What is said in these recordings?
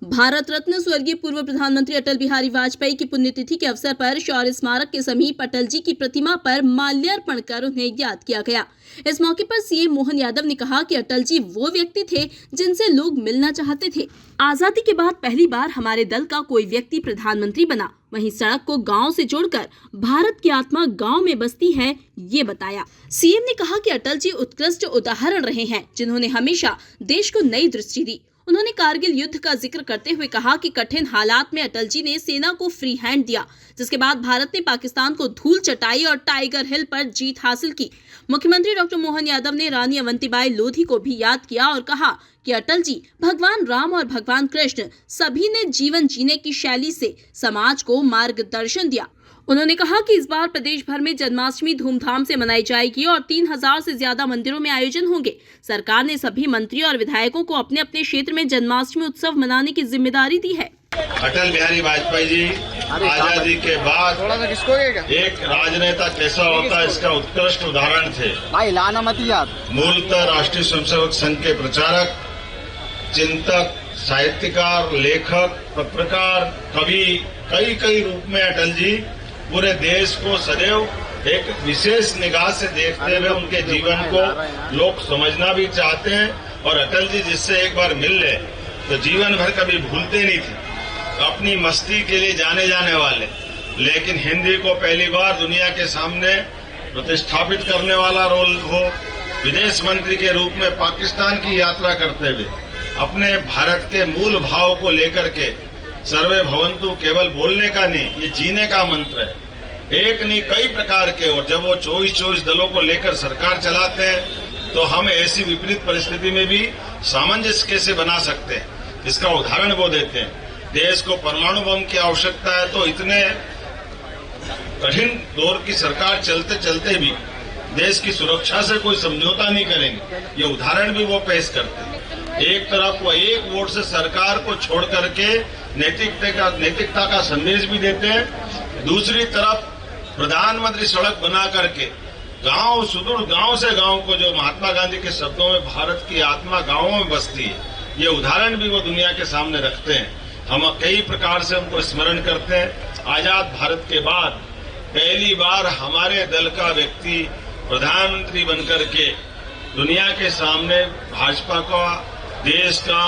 भारत रत्न स्वर्गीय पूर्व प्रधानमंत्री अटल बिहारी वाजपेयी की पुण्यतिथि के अवसर पर शौर्य स्मारक के समीप अटल जी की प्रतिमा पर माल्यार्पण कर उन्हें याद किया गया। इस मौके पर सीएम मोहन यादव ने कहा कि अटल जी वो व्यक्ति थे जिनसे लोग मिलना चाहते थे। आजादी के बाद पहली बार हमारे दल का कोई व्यक्ति प्रधानमंत्री बना, वहीं सड़क को गांव से जोड़कर भारत की आत्मा गांव में बसती है, ये बताया। सीएम ने कहा कि अटल जी उत्कृष्ट उदाहरण रहे हैं जिन्होंने हमेशा देश को नई दृष्टि दी। उन्होंने कारगिल युद्ध का जिक्र करते हुए कहा कि कठिन हालात में अटल जी ने सेना को फ्री हैंड दिया, जिसके बाद भारत ने पाकिस्तान को धूल चटाई और टाइगर हिल पर जीत हासिल की। मुख्यमंत्री डॉक्टर मोहन यादव ने रानी अवंतीबाई लोधी को भी याद किया और कहा कि अटल जी, भगवान राम और भगवान कृष्ण सभी ने जीवन जीने की शैली से समाज को मार्गदर्शन दिया। उन्होंने कहा कि इस बार प्रदेश भर में जन्माष्टमी धूमधाम से मनाई जाएगी और 3000 से ज्यादा मंदिरों में आयोजन होंगे। सरकार ने सभी मंत्री और विधायकों को अपने अपने क्षेत्र में जन्माष्टमी उत्सव मनाने की जिम्मेदारी दी है। अटल बिहारी वाजपेयी जी आजादी के बाद एक राजनेता कैसा होता है, इसका उत्कृष्ट उदाहरण थे। मूलतः राष्ट्रीय स्वयंसेवक संघ के प्रचारक, चिंतक, साहित्यकार, लेखक, पत्रकार, कवि, कई रूप में अटल जी पूरे देश को सदैव एक विशेष निगाह से देखते हुए उनके जीवन को लोग समझना भी चाहते हैं। और अटल जी जिससे एक बार मिल ले तो जीवन भर कभी भूलते नहीं थे। अपनी मस्ती के लिए जाने वाले, लेकिन हिंदी को पहली बार दुनिया के सामने प्रतिष्ठापित करने वाला रोल हो, विदेश मंत्री के रूप में पाकिस्तान की यात्रा करते हुए अपने भारत के मूल भाव को लेकर के सर्वे भवंतु केवल बोलने का नहीं, ये जीने का मंत्र है। एक नहीं कई प्रकार के, और जब वो 24 दलों को लेकर सरकार चलाते हैं तो हम ऐसी विपरीत परिस्थिति में भी सामंजस्य कैसे बना सकते हैं, इसका उदाहरण वो देते हैं। देश को परमाणु बम की आवश्यकता है तो इतने कठिन दौर की सरकार चलते चलते भी देश की सुरक्षा से कोई समझौता नहीं करेंगे, ये उदाहरण भी वो पेश करते हैं। एक तरफ वो एक वोट से सरकार को छोड़ करके नैतिकता का संदेश भी देते हैं, दूसरी तरफ प्रधानमंत्री सड़क बना करके गांव, सुदूर गांव से गांव को, जो महात्मा गांधी के शब्दों में भारत की आत्मा गांवों में बसती है, ये उदाहरण भी वो दुनिया के सामने रखते हैं। हम कई प्रकार से उनको स्मरण करते हैं। आजाद भारत के बाद पहली बार हमारे दल का व्यक्ति प्रधानमंत्री बनकर के दुनिया के सामने भाजपा का, देश का,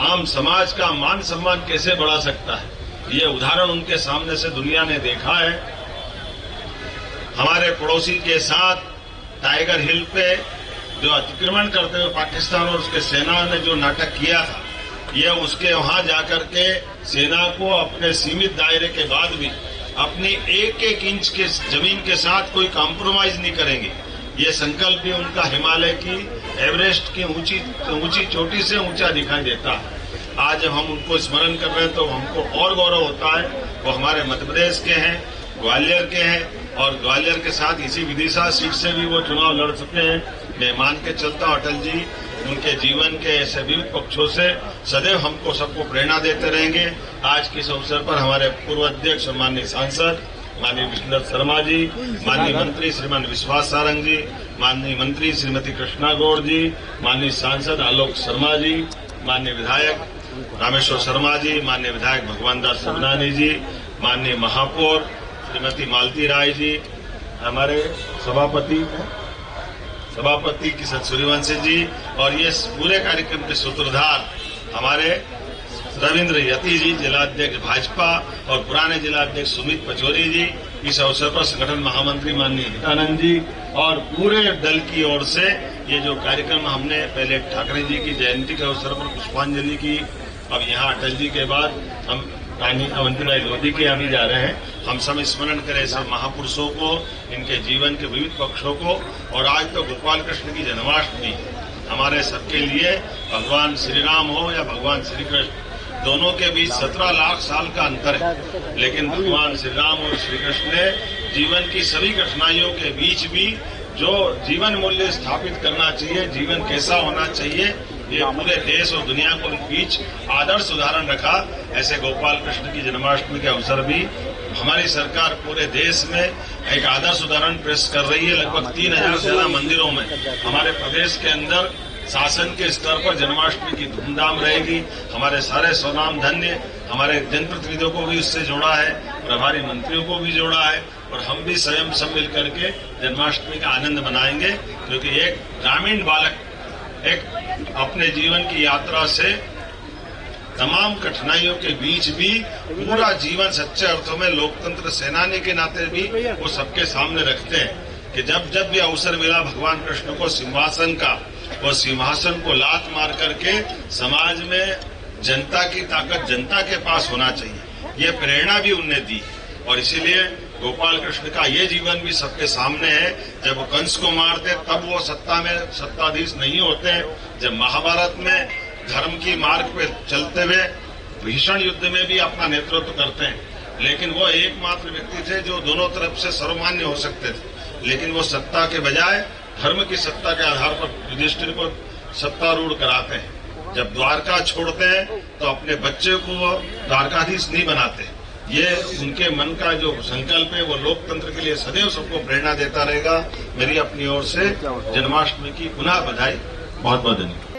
आम समाज का मान सम्मान कैसे बढ़ा सकता है, ये उदाहरण उनके सामने से दुनिया ने देखा है। हमारे पड़ोसी के साथ टाइगर हिल पे जो अतिक्रमण करते हुए पाकिस्तान और उसके सेना ने जो नाटक किया था, ये उसके वहां जाकर के सेना को अपने सीमित दायरे के बाद भी अपनी एक इंच के जमीन के साथ कोई कॉम्प्रोमाइज नहीं करेंगे, ये संकल्प भी उनका हिमालय की, एवरेस्ट की ऊंची चोटी से ऊंचा दिखाई देता है। आज जब हम उनको स्मरण कर रहे हैं तो हमको और गौरव होता है। वो हमारे मध्य प्रदेश के हैं, ग्वालियर के हैं, और ग्वालियर के साथ इसी विदिशा सीट से भी वो चुनाव लड़ चुके हैं। मैं मान के चलता हूं अटल जी उनके जीवन के ऐसे विविध पक्षों से सदैव हमको सबको प्रेरणा देते रहेंगे। आज के इस अवसर पर हमारे पूर्व अध्यक्ष और माननीय सांसद माननीय विष्णुदत्त शर्मा जी, माननीय मंत्री श्रीमान विश्वास सारंग जी, माननीय मंत्री श्रीमती कृष्णा गौड़ जी, माननीय सांसद आलोक शर्मा जी, माननीय विधायक रामेश्वर शर्मा जी, माननीय विधायक भगवान दास सबनानी जी, माननीय महापौर श्रीमती मालती राय जी, हमारे सभापति किशन सूर्यवंशी जी, और ये पूरे कार्यक्रम के सूत्रधार हमारे रविंद्र यति जी, जिलाध्यक्ष भाजपा, और पुराने जिलाध्यक्ष सुमित पचौरी जी। इस अवसर पर संगठन महामंत्री माननीय हितानंद जी और पूरे दल की ओर से ये जो कार्यक्रम हमने पहले ठाकरे जी की जयंती के अवसर पर पुष्पांजलि की, अब यहाँ अटल जी के बाद हम रानी अवंतीबाई लोधी के यहाँ भी जा रहे हैं। हम सब स्मरण करें ऐसे महापुरुषों को, इनके जीवन के विविध पक्षों को। और आज तो गोपाल कृष्ण की जन्माष्टमी हमारे सबके लिए, भगवान श्री राम हो या भगवान श्री कृष्ण, दोनों के बीच 17 लाख साल का अंतर है, लेकिन भगवान श्री राम और श्री कृष्ण ने जीवन की सभी कठिनाइयों के बीच भी जो जीवन मूल्य स्थापित करना चाहिए, जीवन कैसा होना चाहिए, ये पूरे देश और दुनिया को बीच आदर्श उदाहरण रखा। ऐसे गोपाल कृष्ण की जन्माष्टमी के अवसर भी हमारी सरकार पूरे देश में एक आदर्श उदाहरण पेश कर रही है। लगभग 3000 से ज्यादा मंदिरों में हमारे प्रदेश के अंदर शासन के स्तर पर जन्माष्टमी की धूमधाम रहेगी। हमारे सारे स्वनाम धन्य हमारे जनप्रतिनिधियों को भी इससे जोड़ा है, प्रभारी मंत्रियों को भी जोड़ा है और हम भी स्वयं सब मिल करके जन्माष्टमी का आनंद मनाएंगे, क्योंकि एक ग्रामीण बालक एक अपने जीवन की यात्रा से तमाम कठिनाइयों के बीच भी पूरा जीवन सच्चे अर्थों में लोकतंत्र सेनानी के नाते भी वो सबके सामने रखते हैं कि जब जब भी अवसर मिला भगवान कृष्ण को सिंहासन का, वो सिंहासन को लात मार करके समाज में जनता की ताकत जनता के पास होना चाहिए, ये प्रेरणा भी उनने दी। और इसीलिए गोपाल कृष्ण का ये जीवन भी सबके सामने है। जब वो कंस को मारते तब वो सत्ता में सत्ताधीश नहीं होते हैं, जब महाभारत में धर्म की मार्ग पे चलते हुए भीषण युद्ध में भी अपना नेतृत्व करते हैं, लेकिन वो एकमात्र व्यक्ति थे जो दोनों तरफ से सर्वमान्य हो सकते थे। लेकिन वो सत्ता के बजाय धर्म की सत्ता के आधार पर युधिष्ठिर को सत्तारूढ़ कराते हैं। जब द्वारका छोड़ते हैं तो अपने बच्चे को वो द्वारकाधीश नहीं बनाते। ये उनके मन का जो संकल्प है वो लोकतंत्र के लिए सदैव सबको प्रेरणा देता रहेगा। मेरी अपनी ओर से जन्माष्टमी की पुनः बधाई, बहुत बहुत धन्यवाद।